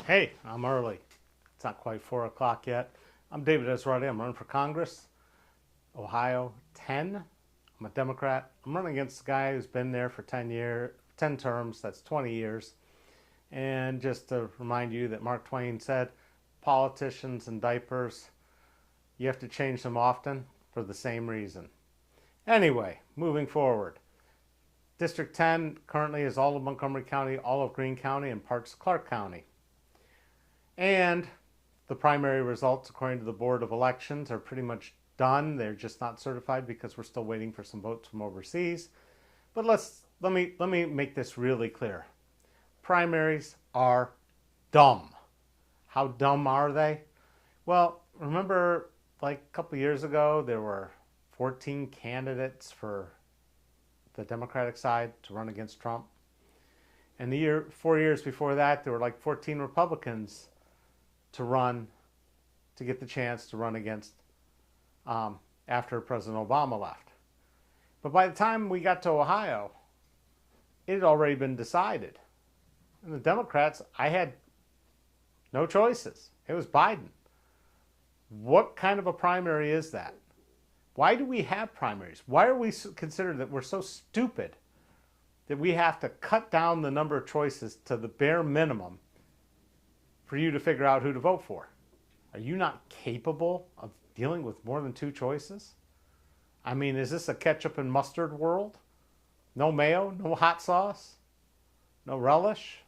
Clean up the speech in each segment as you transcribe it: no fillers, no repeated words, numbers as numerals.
Hey, I'm early. It's not quite 4 o'clock yet. I'm David Esrati. I'm running for Congress, Ohio 10. I'm a Democrat. I'm running against a guy who's been there for 10 terms. That's 20 years. And just to remind you that Mark Twain said, politicians and diapers, you have to change them often for the same reason. Anyway, moving forward. District 10 currently is all of Montgomery County, all of Greene County, and parts of Clark County. And the primary results, according to the Board of Elections, are pretty much done. They're just not certified because we're still waiting for some votes from overseas. But let me make this really clear. Primaries are dumb. How dumb are they? Well, remember like a couple years ago, there were 14 candidates for the Democratic side to run against Trump. And 4 years before that, there were like 14 Republicans to get the chance to run against after President Obama left. But by the time we got to Ohio, it had already been decided. And the Democrats, I had no choices. It was Biden. What kind of a primary is that? Why do we have primaries? Why are we considered that we're so stupid that we have to cut down the number of choices to the bare minimum for you to figure out who to vote for? Are you not capable of dealing with more than two choices? I mean, is this a ketchup and mustard world? No mayo, no hot sauce, no relish,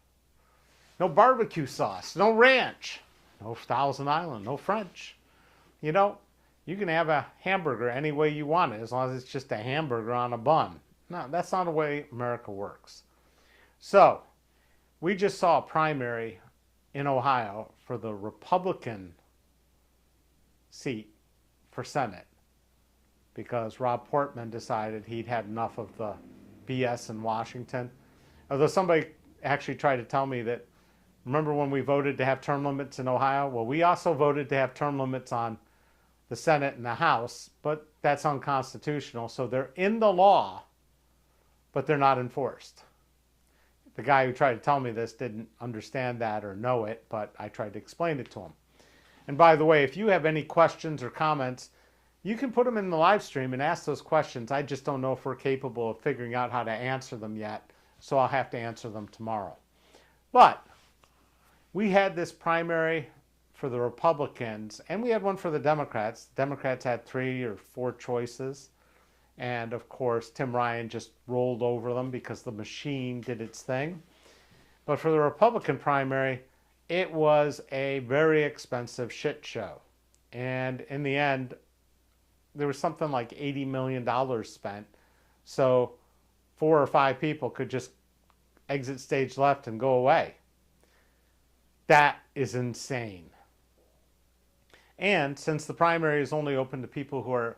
no barbecue sauce, no ranch, no Thousand Island, no French. You know, you can have a hamburger any way you want it as long as it's just a hamburger on a bun. No, that's not the way America works. So, we just saw a primary in Ohio for the Republican seat for Senate because Rob Portman decided he'd had enough of the BS in Washington. Although somebody actually tried to tell me that, remember when we voted to have term limits in Ohio? Well, we also voted to have term limits on the Senate and the House, but that's unconstitutional. So they're in the law, but they're not enforced. The guy who tried to tell me this didn't understand that or know it, but I tried to explain it to him. And by the way, if you have any questions or comments, you can put them in the live stream and ask those questions. I just don't know if we're capable of figuring out how to answer them yet, so I'll have to answer them tomorrow. But we had this primary for the Republicans, and we had one for the Democrats. The Democrats had 3 or 4 choices. And of course, Tim Ryan just rolled over them because the machine did its thing. But for the Republican primary, it was a very expensive shit show. And in the end, there was something like $80 million spent. So 4 or 5 people could just exit stage left and go away. That is insane. And since the primary is only open to people who are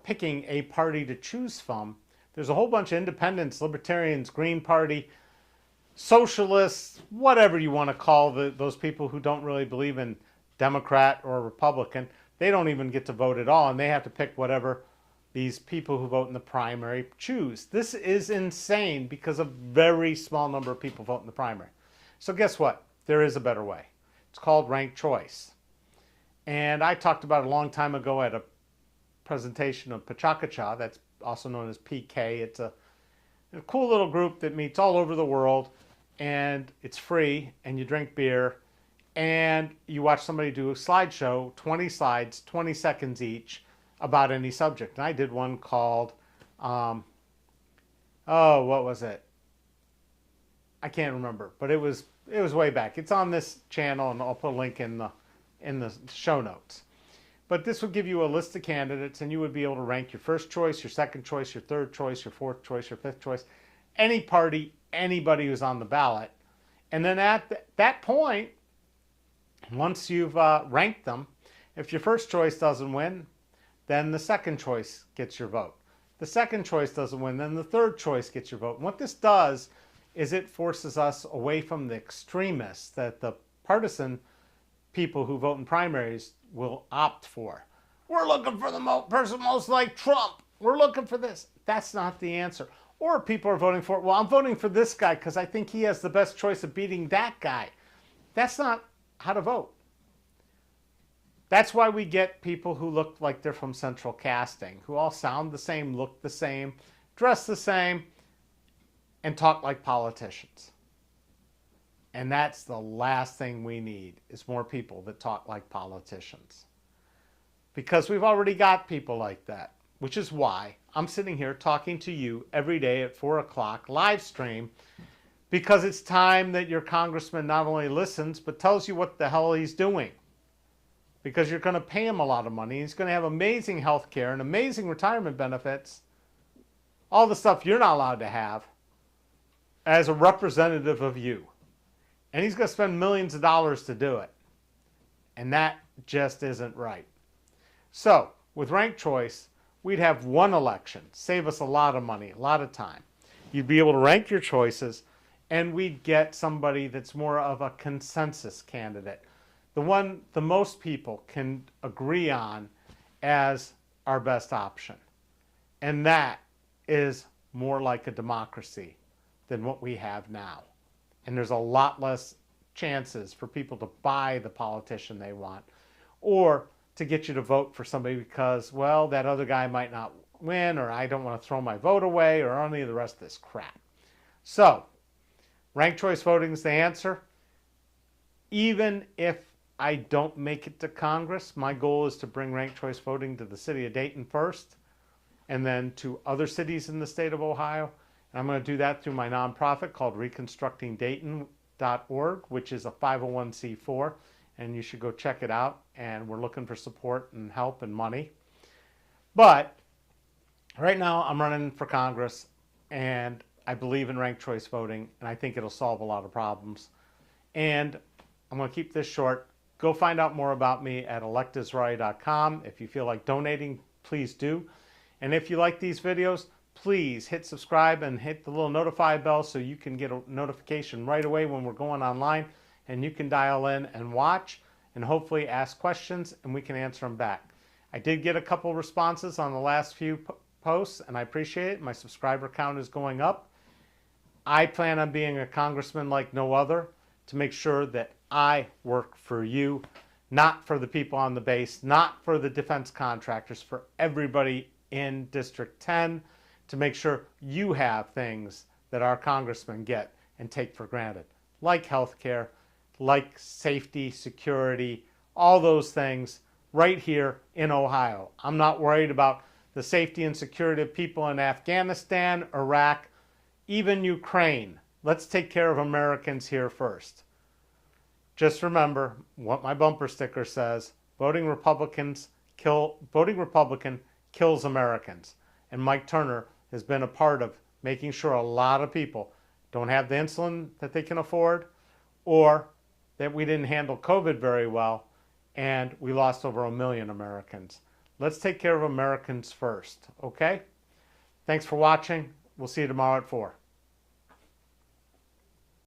picking a party to choose from, there's a whole bunch of independents, libertarians, Green Party, socialists, whatever you want to call those people who don't really believe in Democrat or Republican. They don't even get to vote at all, and they have to pick whatever these people who vote in the primary choose. This is insane because a very small number of people vote in the primary. So guess what? There is a better way. It's called ranked choice. And I talked about it a long time ago at a presentation of Pachakacha, that's also known as PK. It's a cool little group that meets all over the world, and it's free, and you drink beer, and you watch somebody do a slideshow, 20 slides, 20 seconds each, about any subject. And I did one called, what was it? I can't remember, but it was way back. It's on this channel, and I'll put a link in the show notes. But this would give you a list of candidates, and you would be able to rank your first choice, your second choice, your third choice, your fourth choice, your fifth choice, any party, anybody who's on the ballot. And then at that point, once you've ranked them, if your first choice doesn't win, then the second choice gets your vote. The second choice doesn't win, then the third choice gets your vote. And what this does is it forces us away from the extremists that the partisan people who vote in primaries will opt for. We're looking for the person most like Trump. We're looking for this. That's not the answer. Or people are voting for, well, I'm voting for this guy because I think he has the best choice of beating that guy. That's not how to vote. That's why we get people who look like they're from Central Casting, who all sound the same, look the same, dress the same, and talk like politicians. And that's the last thing we need, is more people that talk like politicians. Because we've already got people like that, which is why I'm sitting here talking to you every day at 4 o'clock, live stream, because it's time that your congressman not only listens, but tells you what the hell he's doing. Because you're going to pay him a lot of money. He's going to have amazing health care and amazing retirement benefits. All the stuff you're not allowed to have as a representative of you. And he's going to spend millions of dollars to do it. And that just isn't right. So, with ranked choice, we'd have one election. Save us a lot of money, a lot of time. You'd be able to rank your choices, and we'd get somebody that's more of a consensus candidate. The one the most people can agree on as our best option. And that is more like a democracy than what we have now. And there's a lot less chances for people to buy the politician they want, or to get you to vote for somebody because, well, that other guy might not win, or I don't want to throw my vote away, or any of the rest of this crap. So, ranked choice voting is the answer. Even if I don't make it to Congress, my goal is to bring ranked choice voting to the city of Dayton first, and then to other cities in the state of Ohio. And I'm going to do that through my nonprofit called reconstructingdayton.org, which is a 501c4, and you should go check it out. And we're looking for support and help and money. But right now I'm running for Congress, and I believe in ranked choice voting, and I think it'll solve a lot of problems. And I'm going to keep this short. Go find out more about me at electesrati.com. If you feel like donating, please do. And if you like these videos, please hit subscribe and hit the little notify bell so you can get a notification right away when we're going online, and you can dial in and watch and hopefully ask questions, and we can answer them back. I did get a couple responses on the last few posts, and I appreciate it. My subscriber count is going up. I plan on being a congressman like no other, to make sure that I work for you, not for the people on the base, not for the defense contractors, for everybody in District 10, to make sure you have things that our congressmen get and take for granted, like health care, like safety, security, all those things right here in Ohio. I'm not worried about the safety and security of people in Afghanistan, Iraq, even Ukraine. Let's take care of Americans here first. Just remember what my bumper sticker says: voting Republican kills Americans. And Mike Turner has been a part of making sure a lot of people don't have the insulin that they can afford, or that we didn't handle COVID very well, and we lost over 1 million Americans. Let's take care of Americans first, okay? Thanks for watching. We'll see you tomorrow at 4.